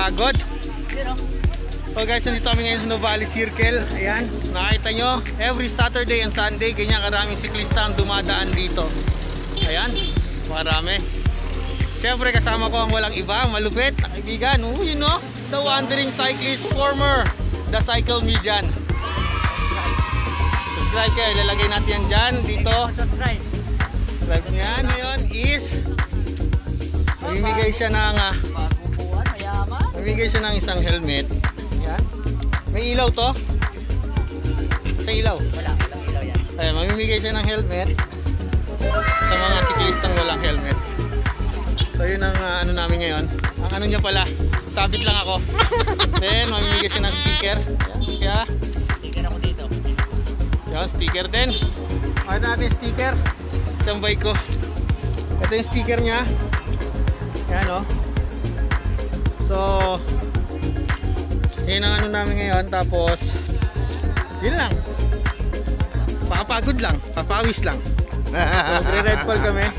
pagod. So guys, nandito kami ngayon sa Nuvali Circle. Ayan, nakita nyo, every Saturday and Sunday, ganyan karaming siklista ang dumadaan dito. Ayan, marami. Siyempre kasama ko ang walang iba, malupit na kaibigan. You know, the wandering cyclist, former The Cycle Median. Subscribe kayo, ilalagay natin yan dyan, dito. Subscribe niyan. Ngayon is mamimigay siya ng isang helmet. Yan. May ilaw to? Sa ilaw? Walang ilaw yan. Ayan, mamimigay siya ng helmet sa mga siklistang walang helmet. So yun ang ano namin ngayon. Ang ano niya pala, sabit lang ako. Then mamimigay siya ng sticker. Yan, kaya sticker ako dito. Yan, sticker din. Pakita natin yung sticker. Isang bike ko. Ito yung sticker niya. Yan o. So yun ang ano namin ngayon. Tapos yun lang, papagod lang, papawis lang. So magre-red fall kami.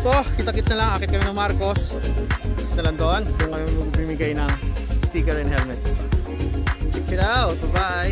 So kita-kits na lang, akit kami ng Marcos. Tapos na lang doon kami bumibigay ng sticker and helmet. Check it out, bye bye.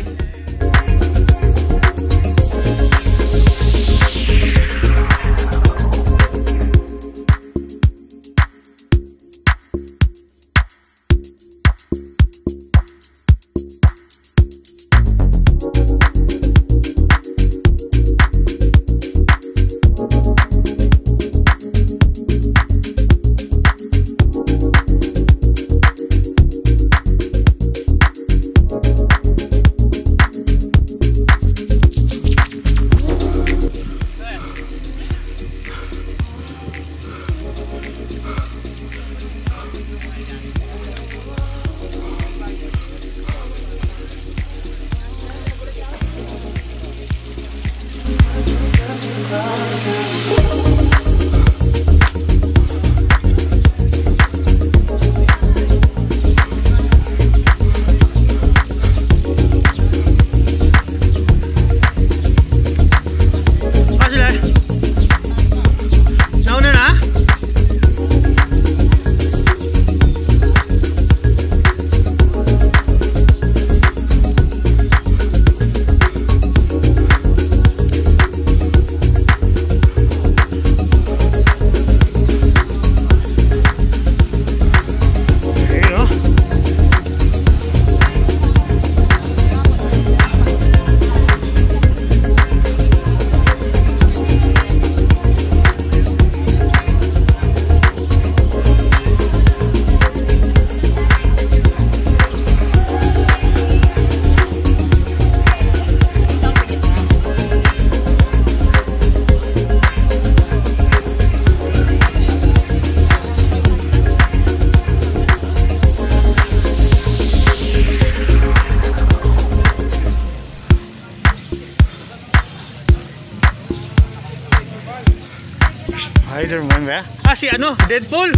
Spider-Man ba? Ah, si ano? Deadpool!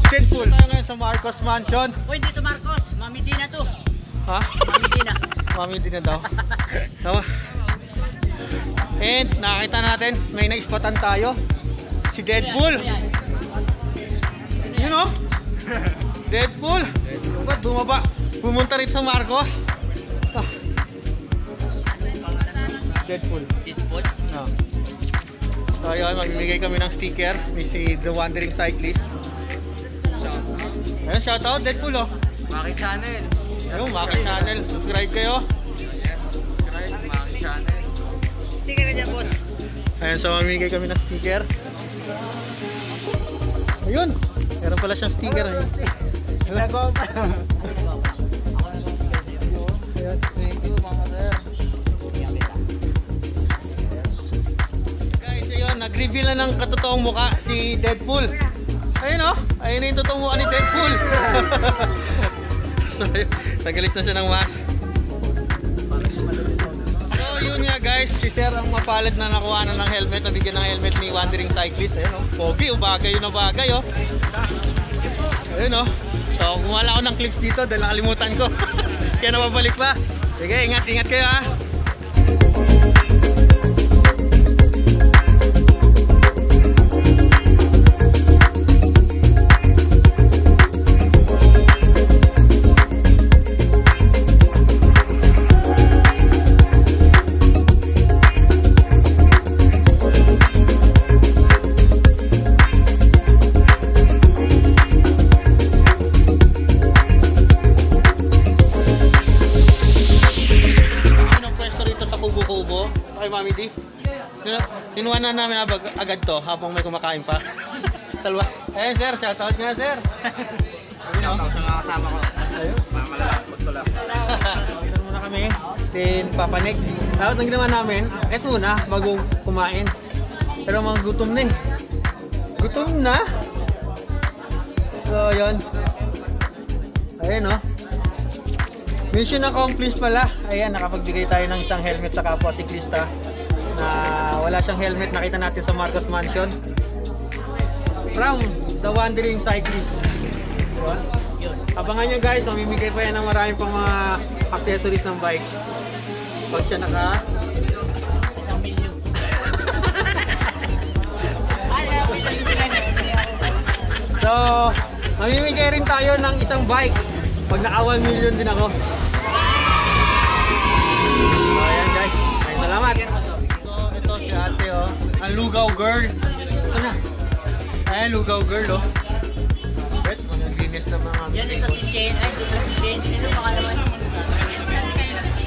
Deadpool! Tayo ngayon sa Marcos Mansion. Uy, dito Marcos, Mami Dina to. Ha? Mami Dina. Mami Dina daw. Tawa. And nakita natin, may na-spotan tayo. Si Deadpool. You know? Deadpool. Ba't bumaba? Pumunta rito sa Marcos. Ah. Deadpool. Deadpool? Oh. So ayun, magbibigay kami ng sticker ni si The Wandering Cyclist. Ayun, shoutout Deadpool oh. Maki Channel. Ayun, Maki Channel. Subscribe kayo. Yes, subscribe Maki Channel. Sticker ka dyan, boss. Ayun, so mamimigay kami ng sticker. Ayun, meron pala siyang sticker. Nagawa pa. Ayun. Thank you mga sir. Guys, ayun, nag-reveal na ng katotoong mukha si Deadpool. Ayun oh, ayun na yung totoong mukha ni Deadpool. So, nagalis na siya ng mask. So, yun nga guys, si Sir ang mapalad na nakuha na ng helmet, nabigyan ng helmet ni Wandering Cyclist. Ayun oh, pogi oh, bagay yun na bagay oh. Ayun oh. So, kumala ako ng clips dito dahil nakalimutan ko. Kaya nababalik pa. Sige, ingat kayo ha. kubo. Kay Mami D. Kinuha na namin agad to habang may kumakain pa. Salwa. Ayan sir, shoutout nga sir. Shoutout sa mga kasama ko. Ayun. Mga malakas magtula. Order muna kami. Then papanik. Dapat ang ginawa namin, eto muna bago kumain. Pero mga gutom na eh. Gutom na. So yun. Ayan o. Mission accomplished pala. Ayan, nakapagbigay tayo ng isang helmet sa kapwa siklista na wala siyang helmet. Nakita natin sa Marcos Mansion. From the Wandering Cyclist. Yun. Abangan nyo guys, mamimigay pa yan ng maraming pang mga accessories ng bike. Pag siya naka... 1 milyon. Ay, 1 milyon. So, mamimigay rin tayo ng isang bike. Pag naka 1 million din ako. So, ayan guys. Maraming salamat. So, ito si ate oh. Ang Lugaw Girl. Ito na. Ayan, Lugaw Girl oh. Wait, maglinis na mga... Yan, ito si Shane. Ay, ito si Shane. Sino pa naman?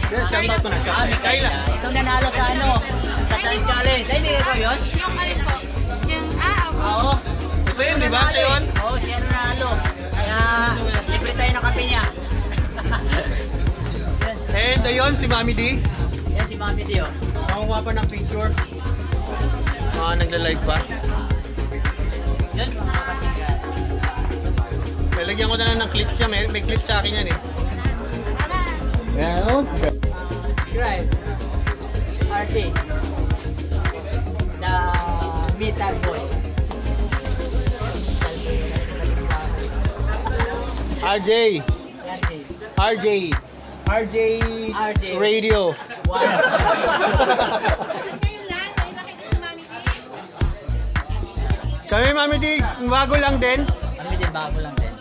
Yan, shoutout ko na. Kayla. Ito nanalo sa ano? Sa Sun Challenge. Ay, hindi ko yun? Yung alin po? Yung, Oo. Ito yun, di ba? Siya yun? Oo, siya nanalo. Kaya, libre tayo ng kape niya. And ayun, si Mami D. Yan si Mami Dio. Nakakuha pa ng picture. Nagla-live pa. Yan, makakasigat. Lalagyan ko na lang ng clips niya. May clips sa akin yan eh. Yan. Subscribe. RT. The Metal Boy. RJ. RJ. Radio. Wow. kayo lang, kayo nakita si Mami D. Kami Mami D, bago lang din. Kami din, bago lang din.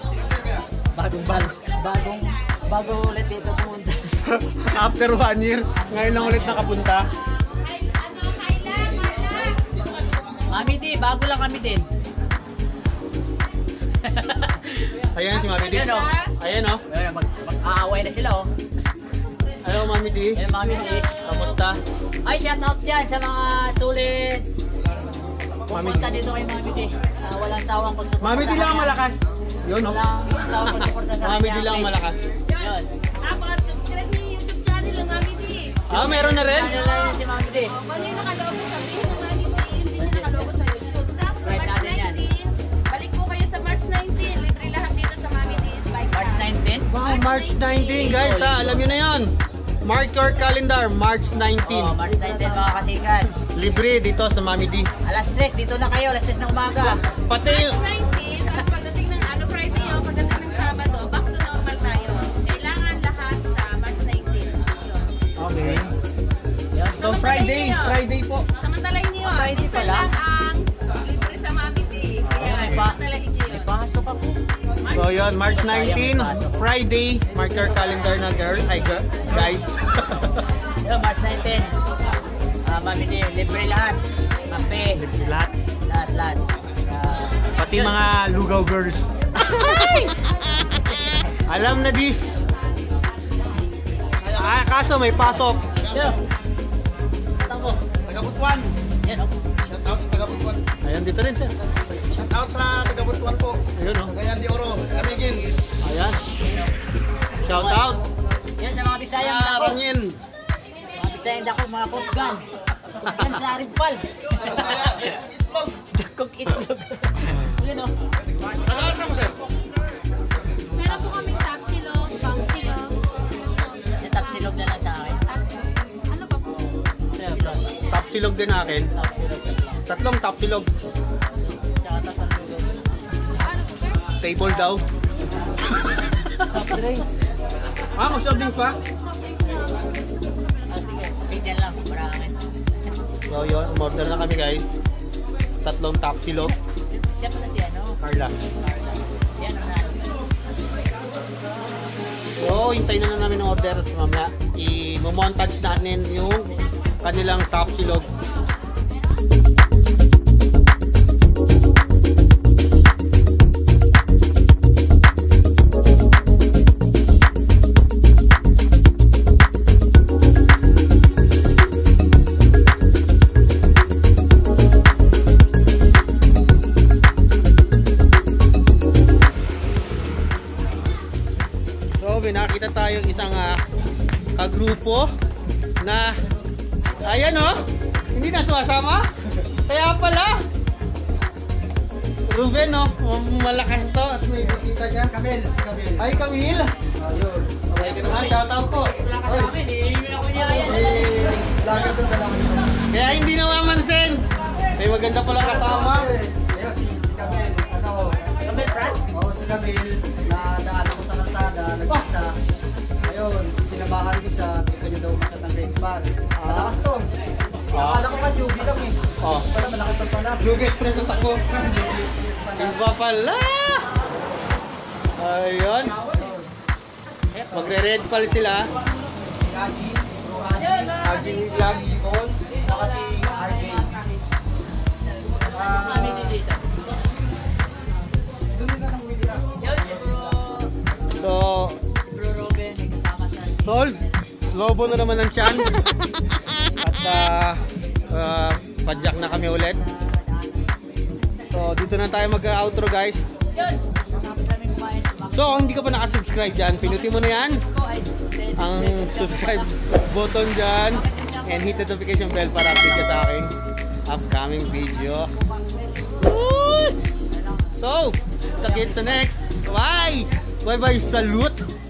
Bago ulit dito pumunta. After 1 year, ngayon lang ulit nakapunta. Mami D, bago lang kami din. Ayan si Mami D. Ayan, oh. Ayan oh. Ayan, mag-aaway na sila, oh. Hello Mami D. Ayan, Mami D. Kamusta? Ay, shout out dyan sa mga sulit. Mami Pumunta dito kay Mami D. Walang sawang pagsuporta. Mami D lang ang malakas. Yun oh. Walang sawang pagsuporta sa Mami D lang ang malakas. Yun. Tapos, subscribe niyo yung YouTube channel ng Mami D. Meron na rin? Ano lang yun si Mami D? Kung ano yung nakalogo sa Facebook ng Mami D, yun din yung nakalogo sa YouTube. Tapos, sa Right March natin yan. 19, balik po kayo sa March 19. Libre lahat dito sa Mami D's Bike March Shop. 19? Wow, March 19 guys ha. Alam nyo na yan. Mark your calendar, March 19. Oh, March 19 mga kasikat. Libre dito sa Mami D. Alas 3, dito na kayo. Alas 3 ng umaga. Pati March 19, tapos pagdating ng Friday yun, pagdating ng Sabado, back to normal tayo. Kailangan lahat sa March 19. Yun. okay. Yun. So Friday po. Samantalahin niyo yun. Friday Isa pala? lang ang libre sa Mami D. Kaya, samantalahin niyo yun. Pasok ako. So yun, March 19, Friday. Mark your calendar na girl. Ay guys. Yun, March 19. Mami D, libre lahat. Kape. Lahat. Lahat. Pati mga lugaw girls. Alam na this. Kaso may pasok. Yun. Tapos. Tagabutuan. Yan, oh. Shoutout sa Tagabutuan. Ayan, dito rin sir. Shoutout sa Tagabutuan po. Ayun oh. Cagayan de Oro. Amigin. Ayan. Shout out. Yan sa mga Bisayang dako. Rangin. Mga Bisayang dako, mga Pusgan. Pusgan sa Arimpal. Bisaya. Itlog. Dakog itlog. Yan, oh. Nag-aalasa mo sir? Meron po kaming tapsilog, pangsilog. Yan, tapsilog na lang sa akin. Tapsilog. Ano pa po? Yan, bro. Top silog din akin. Tapsilog na lang. Tatlong top silog. Tsaka tapsilog. Ano po, sir? Table daw. Tapsilog. Mag-soft drinks pa? Sige lang, marami. So yun, umorder na kami guys. Tatlong top silog. Siya pala si ano? Carla. Yan, ano na. So, hintayin na namin ang order. Mamaya, i-montage natin yung kanilang top silog. Na, ayan oh, hindi na sumasama. Kaya pala. Ruben oh, malakas to at may bisita dyan. Kamil, si Kamil. Ay, Camille. Ayun. Okay ka naman, shoutout po. Lagi doon dalawa yun. Kaya hindi nawamansin. May maganda pala kasama. Ayun, si Kamil. Ano? Kamil France? Oo, si Kamil. Nadaan ako sa kalsada, nag-isa. Ayun, sinabahan ko siya. Gusto niya daw umakyat ng grade pad. Malakas to. Akala ko ka newbie lang eh. Oh, Pala malakas ng pala. Blue Express at ako. Iba pala. Ayun. Magre-red pal sila. Haji, si Bro Haji, si Haji Bones, saka si RJ. So, Sol, lobo na naman ang tiyan. At padyak na kami ulit. So, dito na tayo mag-outro guys. So, kung hindi ka pa nakasubscribe dyan, pinutin mo na yan. Ang subscribe button dyan. And hit the notification bell para update ka sa aking upcoming video. Woo! So, kita-kits the next. Bye! Bye-bye, salute!